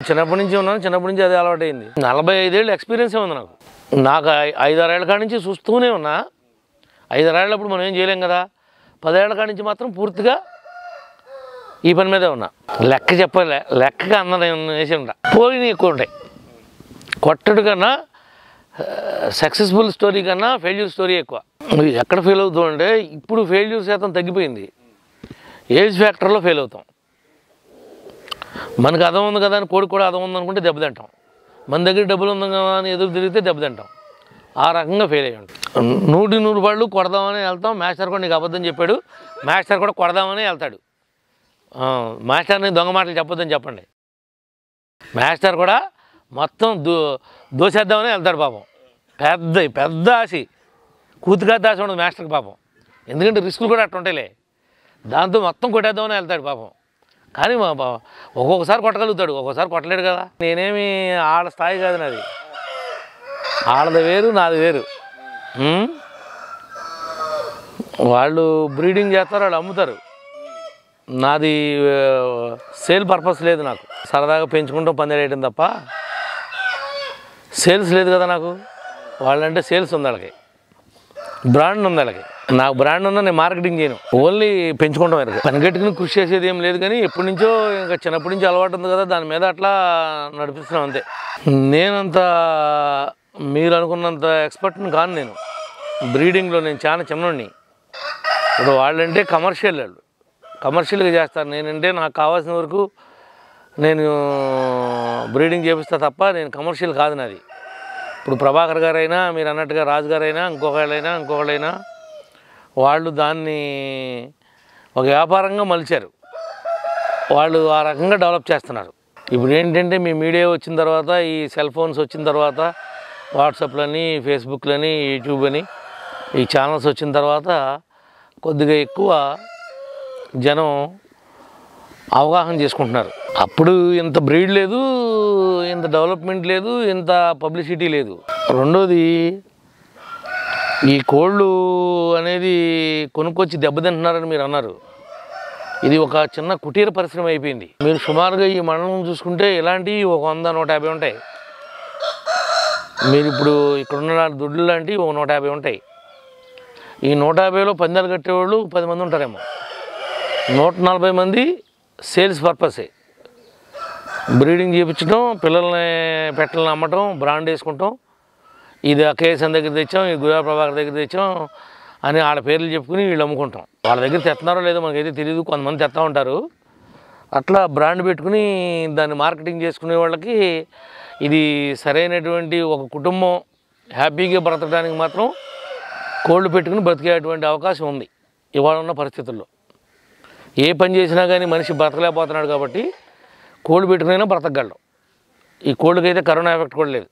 చిన్నప్పటి నుంచి ఉన్నాను, చిన్నప్పటి నుంచి అదే అలవాటైంది. 45 ఏళ్ళు ఎక్స్పీరియన్సే ఉంది నాకు. నాకు 5-6 ఏళ్ళ కాడి నుంచి చూస్తూనే ఉన్నా. 5-6 ఏళ్ళప్పుడు మనం ఏం చేయలేం కదా. 10 ఏళ్ళ కాడి నుంచి మాత్రం పూర్తిగా ఈ పని మీదే ఉన్నా. లెక్క చెప్పలే, లెక్కగా అందరం వేసి ఉంటా. పోయినవి ఎక్కువ ఉంటాయి. కొట్టడు కన్నా సక్సెస్ఫుల్ స్టోరీ కన్నా ఫెయిల్యూర్ స్టోరీ ఎక్కువ. ఎక్కడ ఫెయిల్ అవుతాం అంటే ఇప్పుడు ఫెయిల్యూర్ శాతం తగ్గిపోయింది. ఏజ్ ఫ్యాక్టర్లో ఫెయిల్ అవుతాం. మనకు అదం ఉంది కదా అని కోడికి కూడా అదం ఉంది అనుకుంటే దెబ్బతింటాం. మన దగ్గర డబ్బులు ఉంది కదా అని ఎదురు తిరిగితే దెబ్బతింటాం. ఆ రకంగా ఫెయిల్ అయ్యి ఉంటాం. 100 పళ్ళు కొడదామని వెళ్తాం. మాస్టర్ కూడా నీకు అబద్ధం చెప్పాడు, మాస్టర్ కూడా కొడదామని వెళ్తాడు. మాస్టర్ని దొంగ మాటలు చెప్పొద్దని చెప్పండి. మాస్టర్ కూడా మొత్తం దోసేద్దామని వెళ్తాడు పాపం. పెద్ద ఆశ, కూతుగా ఆశ ఉండదు మాస్టర్కి పాపం. ఎందుకంటే రిస్కులు కూడా అట్లా ఉంటాయిలే. దాంతో మొత్తం కొట్టేద్దామని వెళ్తాడు పాపం. కానీ ఒక్కొక్కసారి కొట్టగలుగుతాడు, ఒక్కొక్కసారి కొట్టలేడు కదా. నేనేమి ఆడ స్థాయి కాదు నాది. ఆడది వేరు, నాది వేరు. వాళ్ళు బ్రీడింగ్ చేస్తారు, వాళ్ళు అమ్ముతారు. నాది సేల్ పర్పస్ లేదు. నాకు సరదాగా పెంచుకుంటాం, పందేలు వేయడం తప్ప సేల్స్ లేదు కదా నాకు. వాళ్ళంటే సేల్స్ ఉంది, వాళ్ళకి బ్రాండ్ ఉంది. వాళ్ళకి నాకు బ్రాండ్ ఉన్నా నేను మార్కెటింగ్ చేయను, ఓన్లీ పెంచుకుంటాం. వాళ్ళకి పని కట్టుకుని కృషి చేసేది ఏం లేదు. కానీ ఎప్పటి నుంచో ఇంకా చిన్నప్పటి నుంచి అలవాటు ఉంది కదా, దాని మీద అట్లా నడిపిస్తున్నాం అంతే. నేనంత మీరు అనుకున్నంత ఎక్స్పర్ట్ని కాను నేను బ్రీడింగ్లో. నేను చాలా చిన్నోడిని. ఇప్పుడు వాళ్ళంటే కమర్షియల్గా చేస్తారు. నేనంటే నాకు కావాల్సిన వరకు నేను బ్రీడింగ్ చేపిస్తా తప్ప నేను కమర్షియల్ కాదు నాది. ఇప్పుడు ప్రభాకర్ గారైనా, మీరు అన్నట్టుగా రాజు గారైనా, ఇంకొకళ్ళైనా వాళ్ళు దాన్ని ఒక వ్యాపారంగా మలిచారు. వాళ్ళు ఆ రకంగా డెవలప్ చేస్తున్నారు. ఇప్పుడు ఏంటంటే మీ మీడియా వచ్చిన తర్వాత, ఈ సెల్ ఫోన్స్ వచ్చిన తర్వాత, వాట్సాప్లని, ఫేస్బుక్లని, యూట్యూబ్ అని ఈ ఛానల్స్ వచ్చిన తర్వాత కొద్దిగా ఎక్కువ జనం అవగాహన చేసుకుంటున్నారు. అప్పుడు ఇంత బ్రీడ్ లేదు, ఇంత డెవలప్మెంట్ లేదు, ఇంత పబ్లిసిటీ లేదు. రెండోది, ఈ కోళ్ళు అనేది కొనుక్కొచ్చి దెబ్బతింటున్నారని మీరు అన్నారు. ఇది ఒక చిన్న కుటీర పరిశ్రమ అయిపోయింది. మీరు సుమారుగా ఈ మండలం చూసుకుంటే ఇలాంటివి ఒక 100-150 ఉంటాయి. మీరు ఇప్పుడు ఇక్కడున్న దొడ్లు లాంటివి ఒక 150 ఉంటాయి. ఈ 150లో పందాలు కట్టేవాళ్ళు 10 మంది ఉంటారేమో. 140 మంది సేల్స్ పర్పసే. బ్రీడింగ్ చేయించడం, పెట్టలను అమ్మటం, బ్రాండ్ వేసుకుంటాం. ఇది కేసన్ దగ్గర తెచ్చాం, ఇది గుజరాత్ ప్రభాకర్ దగ్గర తెచ్చాం అని వాళ్ళ పేర్లు చెప్పుకుని వీళ్ళు అమ్ముకుంటాం. వాళ్ళ దగ్గర తెస్తున్నారో లేదో మనకైతే తెలియదు, కొంతమంది తెస్తూ ఉంటారు. అట్లా బ్రాండ్ పెట్టుకుని దాన్ని మార్కెటింగ్ చేసుకునే వాళ్ళకి ఇది సరైనటువంటి ఒక కుటుంబం హ్యాపీగా బ్రతకడానికి మాత్రం కోళ్ళు పెట్టుకుని బ్రతికేటువంటి అవకాశం ఉంది ఇవాళ ఉన్న పరిస్థితుల్లో. ఏ పని చేసినా కానీ మనిషి బ్రతకలేకపోతున్నాడు కాబట్టి కోళ్ళు పెట్టుకునైనా బ్రతకగలడు. ఈ కోళ్ళకైతే కరోనా ఎఫెక్ట్ కూడా లేదు.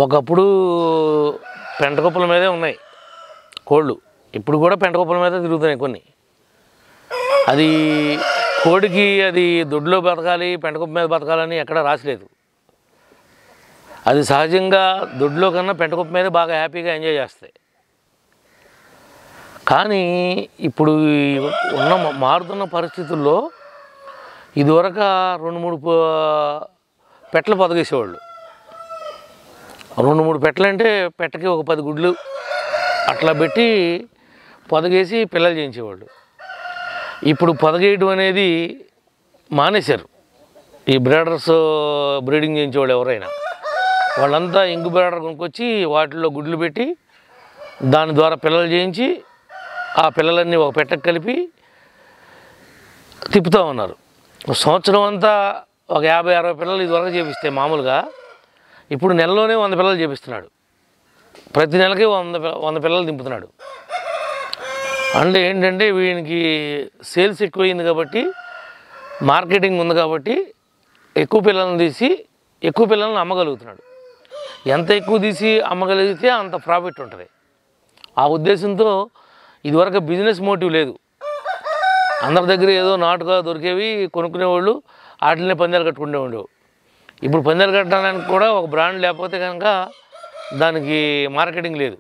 ఒకప్పుడు పెంటకుప్పల మీదే ఉన్నాయి కోళ్ళు, ఇప్పుడు కూడా పెంటకుప్పల మీద తిరుగుతున్నాయి కొన్ని. అది కోడికి అది దొడ్లో బతకాలి, పెంటకుప్ప మీద బతకాలని ఎక్కడా రాసలేదు. అది సహజంగా దొడ్లో కన్నా పెంటకుప్ప మీద బాగా హ్యాపీగా ఎంజాయ్ చేస్తాయి. కానీ ఇప్పుడు మారుతున్న పరిస్థితుల్లో ఇదివరకు 2-3 పెట్టలు పొదగేసేవాళ్ళు. 2-3 పెట్టలు అంటే పెట్టకి ఒక 10 గుడ్లు అట్లా పెట్టి పొదగేసి పిల్లలు చేయించేవాళ్ళు. ఇప్పుడు పొదగేయడం అనేది మానేశారు. ఈ బ్రీడర్స్ బ్రీడింగ్ చేయించేవాళ్ళు ఎవరైనా వాళ్ళంతా ఇంకు బ్రీడర్ కొనుక్కొచ్చి వాటిల్లో గుడ్లు పెట్టి దాని ద్వారా పిల్లలు చేయించి ఆ పిల్లలన్నీ ఒక పెట్టకు కలిపి తిప్పుతూ ఉన్నారు. సంవత్సరం అంతా ఒక 50-60 పిల్లలు ఇదివరకు చేపిస్తే మామూలుగా, ఇప్పుడు నెలలోనే 100 పిల్లలు చేపిస్తున్నాడు. ప్రతి నెలకి 100 పిల్లలు దింపుతున్నాడు. అంటే ఏంటంటే వీనికి సేల్స్ ఎక్కువైంది కాబట్టి, మార్కెటింగ్ ఉంది కాబట్టి ఎక్కువ పిల్లలను తీసి ఎక్కువ పిల్లలను అమ్మగలుగుతున్నాడు. ఎంత ఎక్కువ తీసి అమ్మగలిగితే అంత ప్రాఫిట్ ఉంటుంది. ఆ ఉద్దేశంతో ఇదివరకు బిజినెస్ మోటివ్ లేదు. అందరి దగ్గర ఏదో నాటుగా దొరికేవి కొనుక్కునేవాళ్ళు, వాటినే పందాలు కట్టుకునేవాళ్ళు. ఇప్పుడు పందాలు కట్టడానికి కూడా ఒక బ్రాండ్ లేకపోతే కనుక దానికి మార్కెటింగ్ లేదు.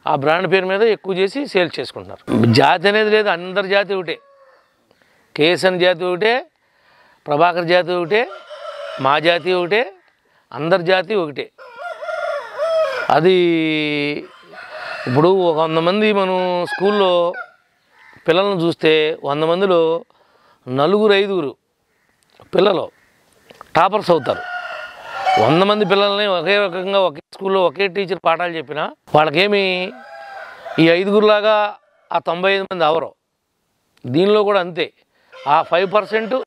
ఆ బ్రాండ్ పేరు మీద ఎక్కువ చేసి సేల్స్ చేసుకుంటున్నారు. జాతి అనేది లేదు, అందరి జాతి ఒకటే. కేఎస్ఎన్ జాతి ఒకటే, ప్రభాకర్ జాతి ఒకటే, మా జాతి ఒకటే, అందరి జాతి ఒకటే. అది ఇప్పుడు ఒక 100 మంది మనం స్కూల్లో పిల్లలను చూస్తే 100 మందిలో 4-5 పిల్లలు టాపర్స్ అవుతారు. 100 మంది పిల్లల్ని ఒకే రకంగా ఒకే స్కూల్లో ఒకే టీచర్ పాఠాలు చెప్పినా వాళ్ళకేమి ఈ 5లాగా ఆ 95 మంది అవరు. దీనిలో కూడా అంతే. ఆ 5%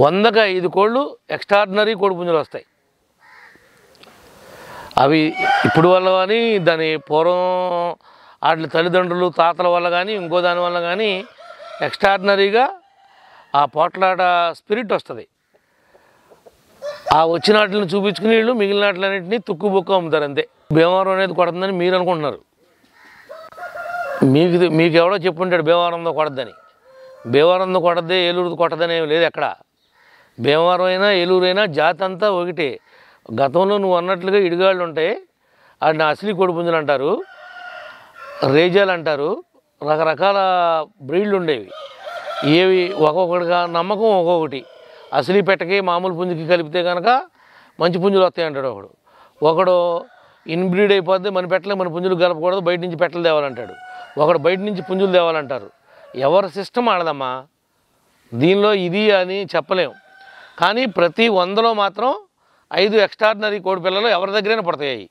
100కి 5 కోళ్ళు ఎక్స్ట్రాడినరీ కోడిపుంజులు వస్తాయి. అవి ఇప్పుడు వల్ల కానీ దాని పూర్వం వాటి తల్లిదండ్రులు తాతల వల్ల కానీ ఇంకో దాని వల్ల కానీ ఎక్స్ట్రాడినరీగా ఆ పోట్లాట స్పిరిట్ వస్తుంది. ఆ వచ్చిన వాటిని చూపించుకుని వీళ్ళు మిగిలిన వాటిలన్నింటినీ తుక్కుబుక్కు అమ్ముతారు అంతే. భీమవరం అనేది కొడుతుందని మీరు అనుకుంటున్నారు. మీకు ఎవడో చెప్పుంటాడు భీమవరంలో కొడద్దని. భీమవరంలో కొడద్దే ఏలూరుది కొట్టదని ఏమి లేదు ఎక్కడ. భీమవరం అయినా ఏలూరు అయినా జాతి అంతా ఒకటే. గతంలో నువ్వు అన్నట్లుగా ఇడిగాళ్ళు ఉంటాయి, వాటిని అసలీ కోడిపుంజులు అంటారు, రేజాలు అంటారు, రకరకాల బ్రీడ్లు ఉండేవి. ఏవి ఒక్కొక్కటిగా నమ్మకం ఒక్కొక్కటి. అసలీ పెట్టకి మామూలు పుంజుకి కలిపితే కనుక మంచి పుంజులు వస్తాయి అంటాడు ఒకడు. ఒకడు ఇన్బ్రీడ్ అయిపోద్ది, మన పెట్టలే మన పుంజులు కలపకూడదు, బయట నుంచి పెట్టలు తేవాలంటాడు. ఒకడు బయట నుంచి పుంజులు తేవాలంటారు. ఎవరి సిస్టమ్ ఆడదమ్మా. దీనిలో ఇది అని చెప్పలేం. కానీ ప్రతి 100లో మాత్రం 5 ఎక్స్ట్రాడినరీ కోడి పిల్లలు ఎవరి దగ్గరైనా పడతాయి.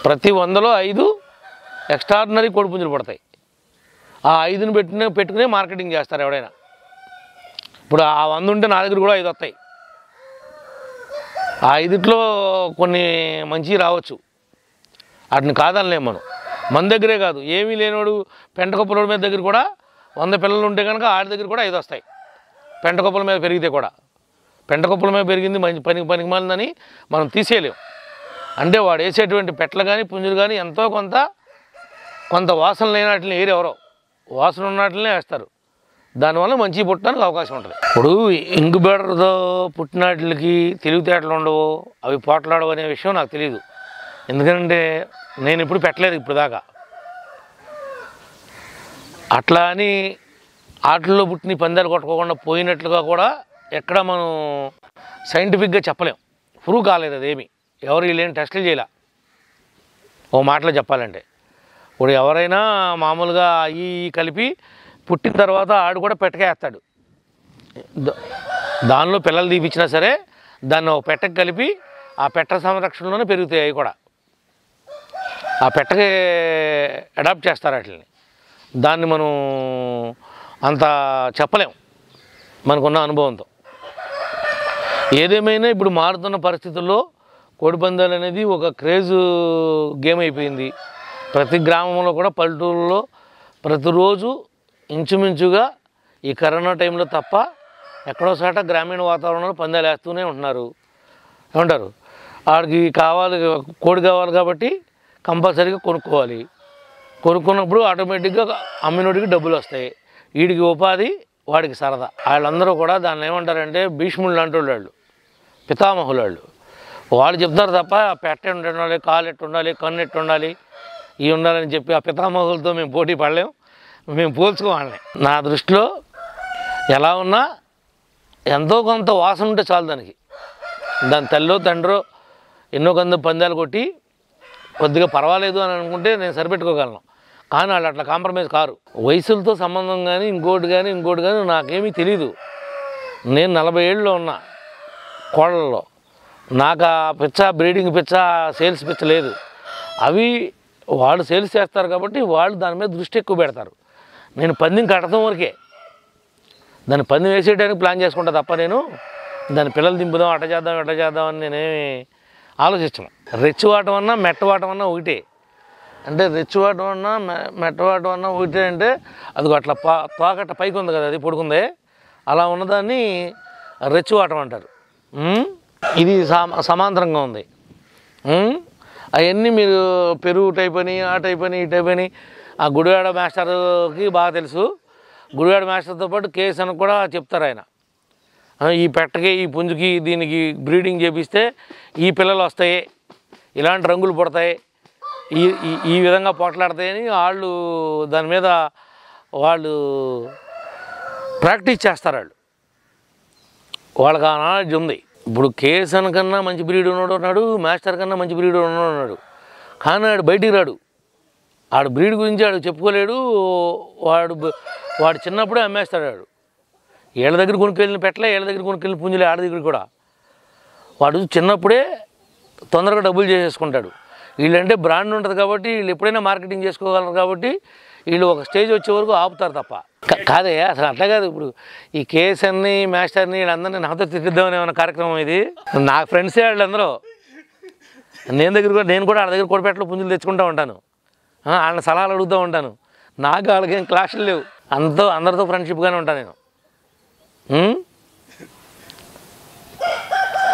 ప్రతి 100లో 5 ఎక్స్ట్రాడినరీ కోడిపుంజులు పడతాయి. ఆ 5ని పెట్టుకునే మార్కెటింగ్ చేస్తారు ఎవడైనా. ఇప్పుడు ఆ 100 ఉంటే నా దగ్గర కూడా 5 వస్తాయి. ఆ 5లో కొన్ని మంచి రావచ్చు, వాటిని కాదనలేము మనం. మన దగ్గరే కాదు, ఏమీ లేనివాడు పెంటకొప్పల మీద దగ్గర కూడా 100 పిల్లలు ఉంటే కనుక ఆడి దగ్గర కూడా 5 వస్తాయి. పెంటకొప్పల మీద పెరిగితే కూడా. పెంటకొప్పల మీద పెరిగింది మంచి పనికి మాలిందని మనం తీసేయలేం. అంటే వాడు వేసేటువంటి పెట్టలు కానీ పుంజులు కానీ ఎంతో కొంత వాసన లేని వాటిని ఏరు ఎవరో వాసన ఉన్న వాటినే వేస్తారు. దానివల్ల మంచి పుట్టడానికి అవకాశం ఉంటుంది. ఇప్పుడు ఇంక్యుబేటర్తో పుట్టిన వాటికి తెలివితేటలు ఉండవు, అవి పోట్లాడవు అనే విషయం నాకు తెలియదు. ఎందుకంటే నేను ఇప్పుడు పెట్టలేదు ఇప్పుడు దాకా. అట్లా అని ఆటల్లో పుట్టిన పందాలు కొట్టుకోకుండా పోయినట్లుగా కూడా ఎక్కడ మనం సైంటిఫిక్గా చెప్పలేం. ప్రూవ్ కాలేదు అదేమి. ఎవరు వీళ్ళేం టెస్టులు చేయలే. ఓ మాటలో చెప్పాలంటే ఇప్పుడు ఎవరైనా మామూలుగా ఈ కలిపి పుట్టిన తర్వాత ఆడు కూడా పెట్టకేస్తాడు. దానిలో పిల్లలు తీపిచ్చినా సరే దాన్ని ఒక పెట్టకి కలిపి ఆ పెట్ట సంరక్షణలోనే పెరుగుతాయి. అవి కూడా ఆ పెట్టకి అడాప్ట్ చేస్తారు వాటిని. దాన్ని మనం అంత చెప్పలేం మనకున్న అనుభవంతో. ఏదేమైనా ఇప్పుడు మారుతున్న పరిస్థితుల్లో కోడిపందాలు అనేది ఒక క్రేజ్ గేమ్ అయిపోయింది. ప్రతి గ్రామంలో కూడా పల్లెటూరులో ప్రతిరోజు ఇంచుమించుగా ఈ కరోనా టైంలో తప్ప ఎక్కడో సాట గ్రామీణ వాతావరణంలో పందాలు వేస్తూనే ఉంటున్నారు. ఏమంటారు, వాడికి కావాలి కోడి కావాలి కాబట్టి కంపల్సరీగా కొనుక్కోవాలి. కొనుక్కున్నప్పుడు ఆటోమేటిక్గా అమ్మినోడికి డబ్బులు వస్తాయి. వీడికి ఉపాధి, వాడికి సరదా. వాళ్ళందరూ కూడా దాన్ని ఏమంటారంటే భీష్ముళ్ళు లాంటి వాళ్ళు, పితామహులు వాళ్ళు చెప్తారు తప్ప పెట్ట ఉండాలి, కాలు ఎట్టు ఉండాలి, కన్ను ఎట్టు ఉండాలి, ఇవి ఉండాలని చెప్పి ఆ పితామహులతో మేము పోటీ పడలేము, మేము పోల్చుకోవాలి. నా దృష్టిలో ఎలా ఉన్నా ఎంతో కొంత వాసన ఉంటే చాలు దానికి. దాని తల్లో తండ్రో ఎన్నో కొంత పందాలు కొట్టి కొద్దిగా పర్వాలేదు అని అనుకుంటే నేను సరిపెట్టుకోగలను. కానీ వాళ్ళు అట్లా కాంప్రమైజ్ కారు. వయసులతో సంబంధం కానీ ఇంకోటి కానీ నాకేమీ తెలీదు. నేను 40 ఏళ్ళలో ఉన్నా కోళ్ళలో. నాకు ఆ పిచ్చ, బ్రీడింగ్ పిచ్చ, సేల్స్ పిచ్చ లేదు. అవి వాళ్ళు సేల్స్ చేస్తారు కాబట్టి వాళ్ళు దాని మీద దృష్టి ఎక్కువ పెడతారు. నేను పందెం కట్టడం వరకే, దాన్ని పందెం వేసేయడానికి ప్లాన్ చేసుకుంటా తప్ప నేను దాని పిల్లలు దింపుదాం అట్ట చేద్దాం అని నేనేమి ఆలోచించను. రెచ్చివాటం అన్నా మెట్టవాటం అన్నా ఒకటే. అంటే రెచ్చివాటం అన్నా మెట్టవాటం అన్నా ఒకటే. అంటే అది అట్లా తోకట్ట పైకి ఉంది కదా, అది పొడుకుందే, అలా ఉన్నదాన్ని రెచ్చివాటం అంటారు. ఇది సమాంతరంగా ఉంది. అవన్నీ మీరు పెరుగు టైప్ అని, ఆ టైప్ అని, ఈ టైప్ అని ఆ గుడివాడ మాస్టర్కి బాగా తెలుసు. గుడివాడ మాస్టర్తో పాటు కేఎస్ అని కూడా చెప్తారు ఆయన. ఈ పెట్టకి, ఈ పుంజుకి, దీనికి బ్రీడింగ్ చేపిస్తే ఈ పిల్లలు వస్తాయి, ఇలాంటి రంగులు పుడతాయి, ఈ విధంగా పోట్లాడతాయని వాళ్ళు దాని మీద వాళ్ళు ప్రాక్టీస్ చేస్తారు. వాళ్ళకి ఆ నాలెడ్జ్ ఉంది. ఇప్పుడు కేఎస్ఎన్ కన్నా మంచి బ్రీడ్ ఉన్నాడు ఉన్నాడు, మాస్టర్ కన్నా మంచి బ్రీడ్ ఉన్నాడు. కానీ ఆడు బయటికి రాడు. ఆడు బ్రీడ్ గురించి ఆడు చెప్పుకోలేడు. వాడు చిన్నప్పుడే అమ్మేస్తాడు. ఆడు ఏళ్ళ దగ్గర కొనుక్కెళ్ళిన పెట్టలే, ఏళ్ళ దగ్గర కొనుక్కెళ్ళిన పుంజులే ఆడ దగ్గర కూడా. వాడు చిన్నప్పుడే తొందరగా డబ్బులు చేసేసుకుంటాడు. వీళ్ళంటే బ్రాండ్ ఉంటుంది కాబట్టి వీళ్ళు ఎప్పుడైనా మార్కెటింగ్ చేసుకోగలరు కాబట్టి వీళ్ళు ఒక స్టేజ్ వచ్చే వరకు ఆపుతారు తప్ప. కాదే అసలు అట్లా కాదు. ఇప్పుడు ఈ కేఎస్ఎన్ని మాస్టర్ని వీళ్ళందరినీ నాతో తిట్టిద్దామని ఏమైనా కార్యక్రమం ఇది. నా ఫ్రెండ్సే వాళ్ళందరూ. నేను కూడా వాళ్ళ దగ్గర కోడిపేటలో పుంజులు తెచ్చుకుంటూ ఉంటాను. వాళ్ళని సలహాలు అడుగుతూ ఉంటాను. నాకు వాళ్ళకేం క్లాసులు లేవు. అందరితో ఫ్రెండ్షిప్గానే ఉంటాను నేను.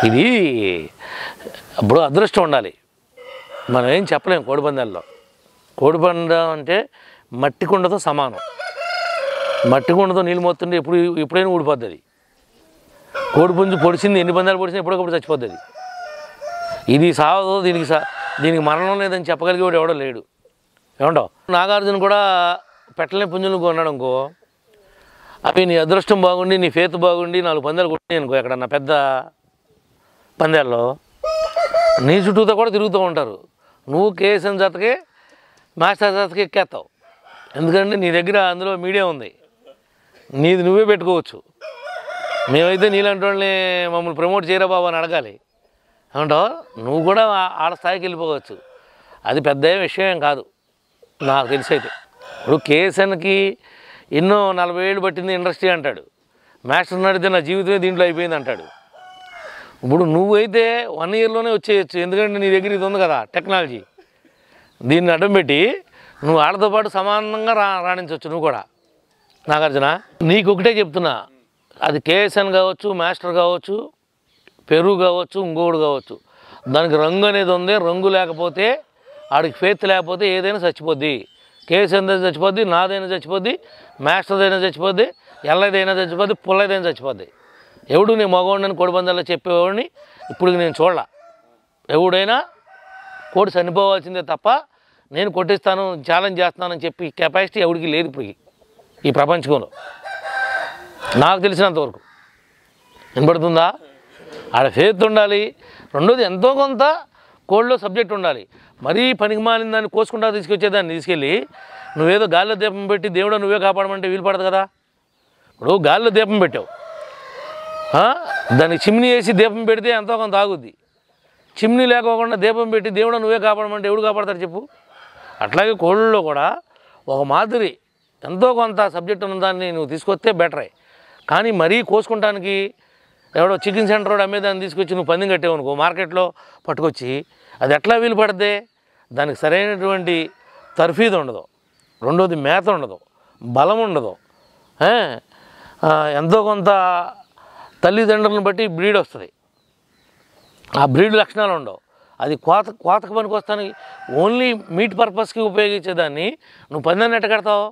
ఇది ఇప్పుడు అదృష్టం ఉండాలి. మనం ఏం చెప్పలేము కోడిపందాల్లో. కోడిపందం అంటే మట్టి కుండతో సమానం. మట్టి కుండతో నీళ్ళు మోస్తుంటే ఎప్పుడైనా ఊడిపోద్ది అది. కోడిపుంజు పొడిచింది, ఎన్ని పందాలు పొడిచినా ఎప్పటికప్పుడు చచ్చిపోద్ది అది. ఇది సావదు, దీనికి మరణం లేదని చెప్పగలిగేవాడు ఎవడో లేడు. ఏమంటావు? నాగార్జున కూడా పెట్టలేని పుంజులు కొన్నాడు అనుకో, అవి నీ అదృష్టం బాగుండి నీ ఫేత్ బాగుండి 4 పందాలు కొట్టినాయి అనుకో ఎక్కడన్నా పెద్ద పందాల్లో, నీ చుట్టూతో కూడా తిరుగుతూ ఉంటారు. నువ్వు కేఎస్ఎన్ జతకే మాస్టర్ జతకే ఎక్కేస్తావు. ఎందుకంటే నీ దగ్గర అందులో మీడియా ఉంది, నీది నువ్వే పెట్టుకోవచ్చు. మేమైతే నీలాంటి వాళ్ళని మమ్మల్ని ప్రమోట్ చేయరా బాబు అని అడగాలి. ఏమంటావు? నువ్వు కూడా ఆడ స్థాయికి వెళ్ళిపోవచ్చు. అది పెద్ద విషయం కాదు నాకు తెలిసి అయితే. ఇప్పుడు కేఎస్ఎన్కి ఎన్నో 40 ఏళ్ళు పట్టింది ఇండస్ట్రీ అంటాడు. మాస్టర్ నడితే నా జీవితమే దీంట్లో అయిపోయింది అంటాడు. ఇప్పుడు నువ్వైతే 1 ఇయర్లోనే వచ్చేయచ్చు. ఎందుకంటే నీ దగ్గర ఇది ఉంది కదా టెక్నాలజీ. దీన్ని అడ్డం పెట్టి నువ్వు వాళ్ళతో పాటు సమానంగా రాణించవచ్చు నువ్వు కూడా. నాగార్జున నీకు ఒకటే చెప్తున్నా, అది కేఎస్ఎన్ కావచ్చు, మాస్టర్ కావచ్చు, పెరుగు కావచ్చు, ఇంకోడు కావచ్చు, దానికి రంగు అనేది ఉంది. రంగు లేకపోతే ఆడికి ఫేత్ లేకపోతే ఏదైనా చచ్చిపోద్ది. కేఎస్ఎన్ చచ్చిపోద్ది, నాదైనా చచ్చిపోద్ది, మాస్టర్దైనా చచ్చిపోద్ది, ఎల్లదైనా చచ్చిపోద్ది, పుల్లదైనా చచ్చిపోద్ది. ఎవడు నేను మగవాడిని కోడిపందాల్లో చెప్పేవాడిని ఇప్పుడు నేను చూడాల. ఎవడైనా కోడి చనిపోవాల్సిందే తప్ప నేను కొట్టిస్తాను ఛాలెంజ్ చేస్తున్నానని చెప్పి కెపాసిటీ ఎవడికి లేదు ఇప్పుడు ఈ ప్రపంచంలో నాకు తెలిసినంతవరకు. వినపడుతుందా? ఆడ ఫేత్ ఉండాలి. రెండోది ఎంతో కొంత కోడిలో సబ్జెక్ట్ ఉండాలి. మరీ పనికి మాలిన దాన్ని కోసుకుంటా తీసుకొచ్చేదాన్ని తీసుకెళ్ళి నువ్వేదో గాల్లో దీపం పెట్టి దేవుడు నువ్వే కాపాడమంటే వీలు పడదు కదా. ఇప్పుడు గాల్లో దీపం పెట్టావు, దానికి చిమ్నీ వేసి దీపం పెడితే ఎంతో కొంత ఆగుద్ది. చిమ్నీ లేకోకుండా దీపం పెట్టి దేవుడు నువ్వే కాపాడమంటే ఎవడు కాపాడతారు చెప్పు? అట్లాగే కోళ్ళలో కూడా ఒక మాదిరి ఎంతో కొంత సబ్జెక్ట్ ఉన్నదాన్ని నువ్వు తీసుకొస్తే బెటరే. కానీ మరీ కోసుకుంటానికి ఎవడో చికెన్ సెంటర్ వాడు అమ్మేదాన్ని తీసుకొచ్చి నువ్వు పందెం కట్టావు అనుకో మార్కెట్లో పట్టుకొచ్చి, అది ఎట్లా వీలు పడితే దానికి సరైనటువంటి తర్ఫీదు ఉండదు. రెండోది మేత ఉండదు, బలం ఉండదు, ఎంతో కొంత తల్లిదండ్రులను బట్టి బ్రీడ్ వస్తుంది. ఆ బ్రీడ్ లక్షణాలు ఉండవు. అది కోతకు పనికి వస్తానికి ఓన్లీ మీట్ పర్పస్కి ఉపయోగించేదాన్ని నువ్వు పందాన్ని ఎట్ట కడతావు?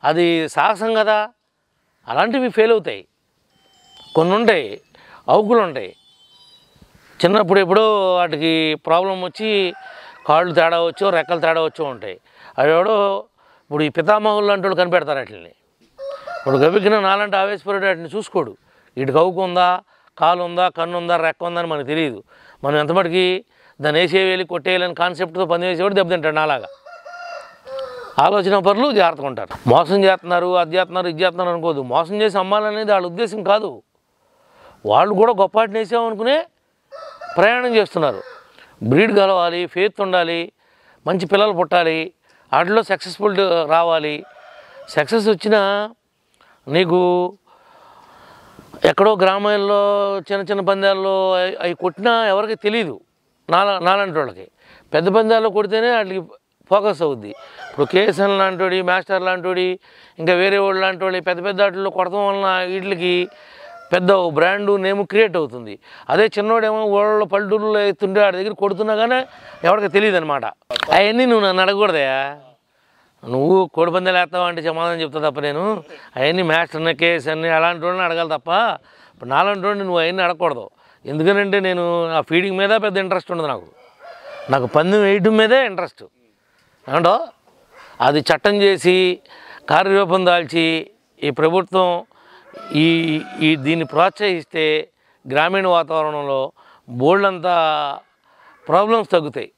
అది సాహసం కదా. అలాంటివి ఫెయిల్ అవుతాయి. కొన్ని ఉంటాయి, అవుకులు ఉంటాయి. చిన్నప్పుడు ఎప్పుడో వాటికి ప్రాబ్లం వచ్చి కాళ్ళు తేడా వచ్చో రెక్కలు తేడా వచ్చో ఉంటాయి. అవి ఎవడో ఇప్పుడు ఈ పితామహులు లాంటి వాళ్ళు కనిపెడతారు వాటిని. ఇప్పుడు గబికిన నాలంటే ఆవేశపడి వాటిని చూసుకోడు. వీటికి అవుకు ఉందా, కాలు ఉందా, కన్ను ఉందా, రెక్క ఉందా అని మనకు తెలియదు. మనం ఎంత మటుకి దాన్ని వేసేయాలి కొట్టేయాలని కాన్సెప్ట్తో పని వేసేవాడు దెబ్బతింటాడు. నాలాగా ఆలోచన పరులు జాగ్రత్తగా ఉంటారు. మోసం చేస్తున్నారు, అది చేస్తున్నారు, ఇది చేస్తున్నారు అనుకోదు. మోసం చేసి అమ్మాలనేది వాళ్ళ ఉద్దేశం కాదు. వాళ్ళు కూడా గొప్పటిని వేసామనుకునే ప్రయాణం చేస్తున్నారు. బ్రీడ్ కలవాలి, ఫేత్ ఉండాలి, మంచి పిల్లలు పుట్టాలి, వాటిలో సక్సెస్ఫుల్ రావాలి. సక్సెస్ వచ్చినా నీకు ఎక్కడో గ్రామాల్లో చిన్న చిన్న పందాల్లో అవి కొట్టినా ఎవరికి తెలియదు. నాలాంటి వాళ్ళకి పెద్ద పందాల్లో కొడితేనే వాటికి ఫోకస్ అవుద్ది. ఇప్పుడు కేఎస్ఎన్ లాంటి మాస్టర్ లాంటి ఇంకా వేరే వాళ్ళు లాంటి వాళ్ళు పెద్ద పెద్ద వాటిల్లో కొడతాం వలన వీటికి పెద్ద బ్రాండు నేమ్ క్రియేట్ అవుతుంది. అదే చిన్నోడేమో ఊళ్ళో పల్లెటూరులో ఎత్తుండే వాడి దగ్గర కొడుతున్నా కానీ ఎవరికి తెలియదు అనమాట. అవన్నీ నువ్వు నన్ను అడగకూడదయా. నువ్వు కోడిపందాలు వేస్తావా అంటే సమాధానం చెప్తా తప్ప నేను అవన్నీ మాస్టర్ని కేఎస్ఎన్ని అలాంటి వాళ్ళని అడగాలి తప్ప ఇప్పుడు నాలాంటి వాడిని నువ్వు అవన్నీ అడగకూడదు. ఎందుకనంటే నేను ఆ ఫీడింగ్ మీద పెద్ద ఇంట్రెస్ట్ ఉండదు. నాకు పందెం వేయడం మీదే ఇంట్రెస్ట్. ఏమంటో అది చట్టం చేసి కార్యరూపం దాల్చి ఈ ప్రభుత్వం ఈ ఈ దీన్ని ప్రోత్సహిస్తే గ్రామీణ వాతావరణంలో బోల్డంతా ప్రాబ్లమ్స్ తగ్గుతాయి.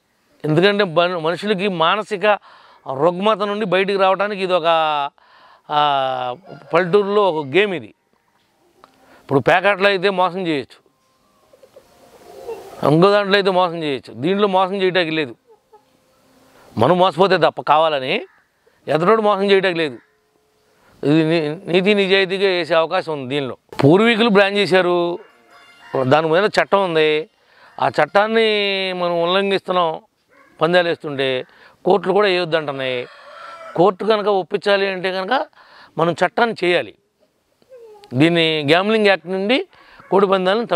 ఎందుకంటే మనుషులకి మానసిక రుగ్మత నుండి బయటికి రావడానికి ఇది ఒక పల్లెటూరులో ఒక గేమ్ ఇది. ఇప్పుడు ప్యాకెట్లో అయితే మోసం చేయొచ్చు, ఇంకో దాంట్లో అయితే మోసం చేయొచ్చు, దీంట్లో మోసం చేయడానికి లేదు. మనం మోసపోతే తప్ప కావాలని ఎదరోడు మోసం చేయడానికి లేదు. ఇది నీతి నిజాయితీగా వేసే అవకాశం ఉంది దీనిలో. పూర్వీకులు బ్యాన్ చేశారు, దాని మీద చట్టం ఉంది. ఆ చట్టాన్ని మనం ఉల్లంఘిస్తున్నాం, పందాలు వేస్తుంటే కోర్టులు కూడా వేయొద్దంటున్నాయి. కోర్టు కనుక ఒప్పించాలి అంటే కనుక మనం చట్టాన్ని చేయాలి. దీన్ని గ్యామ్లింగ్ యాక్ట్ నుండి కోడి పందాలను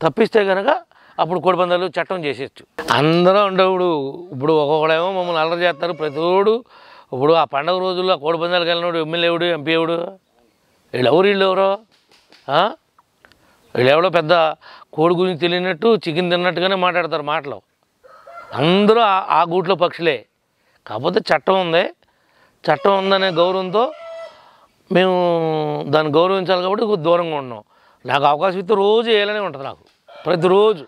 తప్పిస్తే కనుక అప్పుడు కోడి పందాలు చట్టం చేసేయచ్చు. అందరూ ఉండేప్పుడు ఇప్పుడు ఒక్కొక్కడేమో మమ్మల్ని అల్లరి చేస్తారు ప్రతిోడు. ఇప్పుడు ఆ పండుగ రోజుల్లో కోడి పందాలకు వెళ్ళినోడు ఎమ్మెల్యే ఎవడు, ఎంపీ ఎవడు, వీళ్ళెవరో వీళ్ళెవడో పెద్ద కోడి గురించి తెలియనట్టు చికెన్ తిన్నట్టుగానే మాట్లాడతారు మాటలు. అందరూ ఆ గూట్లో పక్షులే. కాకపోతే చట్టం ఉందనే గౌరవంతో మేము దాన్ని గౌరవించాలి కాబట్టి దూరంగా ఉన్నాం. నాకు అవకాశం ఇస్తే రోజు వేయాలనే ఉంటుంది నాకు ప్రతిరోజు.